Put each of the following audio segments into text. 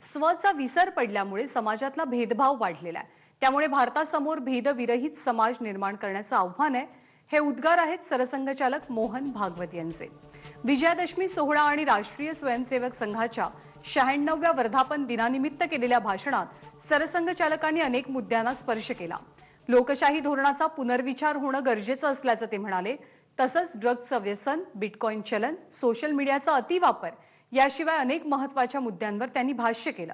स्वचा विसर पडल्यामुळे समाजातला भेदभाव वाढलेला आहे। त्यामुळे भारतासमोर भेदविरहित समाज निर्माण करण्याचं आव्हान आहे। हे उद्गार आहेत सरसंघचालक मोहन भागवत यांचे। विजयादशमी सोहळा आणि राष्ट्रीय स्वयंसेवक संघाच्या 96व्या वर्धापन दिनानिमित्त केलेल्या भाषणात सरसंघचालकांनी अनेक मुद्द्यांना स्पर्श केला। लोकशाही धोरणाचा पुनर्विचार होणं गरजेचं असल्याचं ते म्हणाले। तसंच ड्रग्जचं व्यसन, बिटकॉइन चलन, सोशल मीडियाचा अतिवापर याशिवाय अनेक महत्त्वाच्या मुद्द्यांवर त्यांनी भाष्य केलं।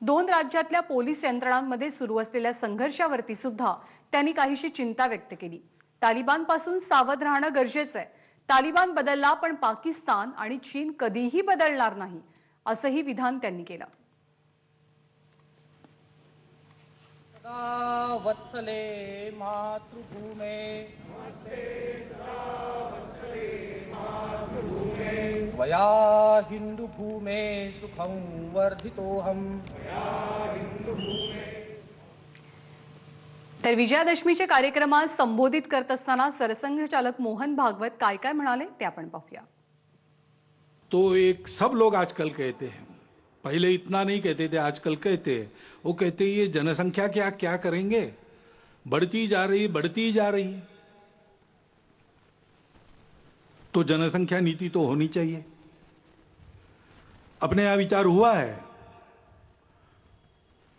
दोन राज्यातल्या पोलीस यंत्रणांमध्ये सुरू असलेल्या संघर्षावरती सुद्धा त्यांनी काहीशी चिंता व्यक्त केली। तालिबानपासून सावध राहणं गरजेचं आहे। तालिबान बदलला पण पाकिस्तान आणि चीन कधीही बदलणार नाही, असंही विधान त्यांनी केलं। वत्सले मातृभूमे त्वया हिंदुभूमे सुखं वर्धितोऽहम्। तर विजयादशमीच्या कार्यक्रमात संबोधित करत असताना सरसंघचालक मोहन भागवत काय काय म्हणाले ते आपण पाहूया। तो एक सब लोग आजकल कहते हैं, पहले इतना नहीं कहते थे, आजकल कहते हैं। वो कहते हैं ये जनसंख्या क्या क्या करेंगे, बढ़ती जा रही। तो जनसंख्या नीति तो होनी चाहिए। अपने यहां विचार हुआ है,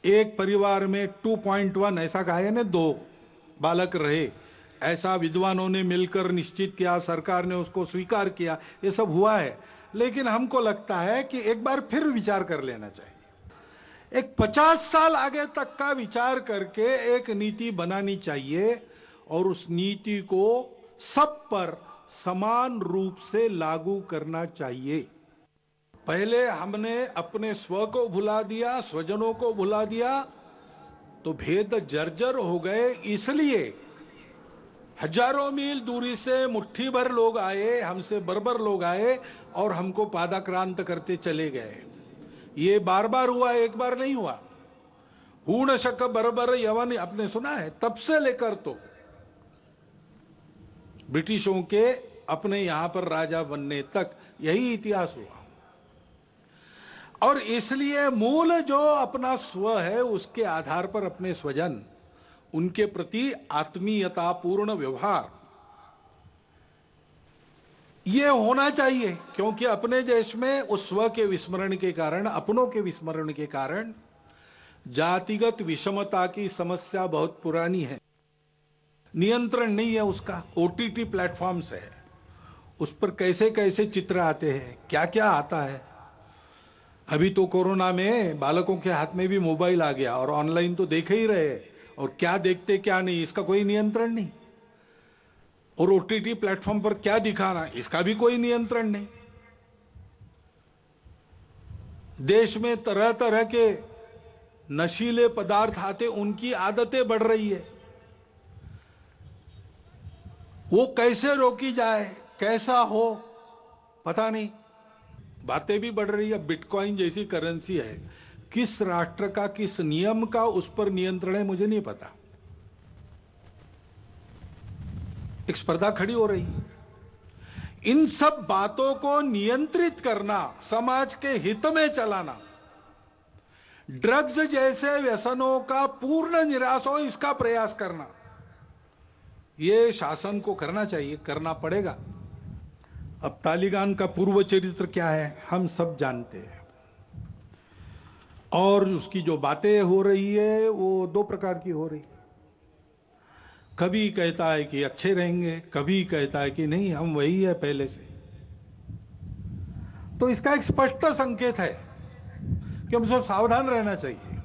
एक परिवार में 2.1 ऐसा कहा है ना, 2 बालक रहे, ऐसा विद्वानों ने मिलकर निश्चित किया, सरकार ने उसको स्वीकार किया, ये सब हुआ है। लेकिन हमको लगता है कि एक बार फिर विचार कर लेना चाहिए। एक 50 साल आगे तक का विचार करके एक नीति बनानी चाहिए और उस नीति को सब पर समान रूप से लागू करना चाहिए। पहले हमने अपने स्व को भुला दिया, स्वजनों को भुला दिया, तो भेद जर्जर हो गए। इसलिए हजारों मील दूरी से मुट्ठी भर लोग आए, हमसे बर्बर लोग आए और हमको पादाक्रांत करते चले गए। ये बार बार हुआ, एक बार नहीं हुआ। हूण शक बर्बर यवन आपने सुना है, तब से लेकर तो ब्रिटिशों के अपने यहां पर राजा बनने तक यही इतिहास हुआ। और इसलिए मूल जो अपना स्व है उसके आधार पर अपने स्वजन, उनके प्रति आत्मीयतापूर्ण व्यवहार ये होना चाहिए। क्योंकि अपने देश में उस स्व के विस्मरण के कारण, अपनों के विस्मरण के कारण जातिगत विषमता की समस्या बहुत पुरानी है। नियंत्रण नहीं है उसका। ओटीटी प्लेटफॉर्म्स है, उस पर कैसे कैसे चित्र आते हैं, क्या क्या आता है। अभी तो कोरोना में बालकों के हाथ में भी मोबाइल आ गया और ऑनलाइन तो देख ही रहे, और क्या देखते क्या नहीं इसका कोई नियंत्रण नहीं। और ओटीटी प्लेटफॉर्म पर क्या दिखाना इसका भी कोई नियंत्रण नहीं। देश में तरह तरह के नशीले पदार्थ आते, उनकी आदतें बढ़ रही है। वो कैसे रोकी जाए, कैसा हो पता नहीं। बातें भी बढ़ रही है। बिटकॉइन जैसी करेंसी है, किस राष्ट्र का, किस नियम का उस पर नियंत्रण है मुझे नहीं पता। एक स्पर्धा खड़ी हो रही है। इन सब बातों को नियंत्रित करना, समाज के हित में चलाना, ड्रग्स जैसे व्यसनों का पूर्ण निराश हो इसका प्रयास करना, ये शासन को करना चाहिए, करना पड़ेगा। अब तालिबान का पूर्व चरित्र क्या है हम सब जानते हैं, और उसकी जो बातें हो रही है वो 2 प्रकार की हो रही है। कभी कहता है कि अच्छे रहेंगे, कभी कहता है कि नहीं हम वही है पहले से। तो इसका एक स्पष्ट संकेत है कि हमको सावधान रहना चाहिए।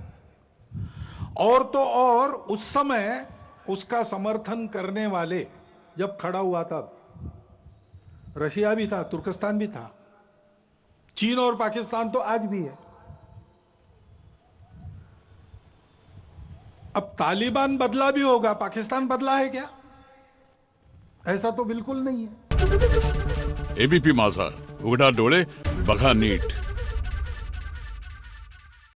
और तो और उस समय उसका समर्थन करने वाले जब खड़ा हुआ था, रशिया भी था, तुर्कस्तान भी था, चीन और पाकिस्तान तो आज भी है। अब तालिबान बदला भी होगा, पाकिस्तान बदला है क्या? ऐसा तो बिल्कुल नहीं है। एबीपी माझा, उघडा डोळे बघा नीट।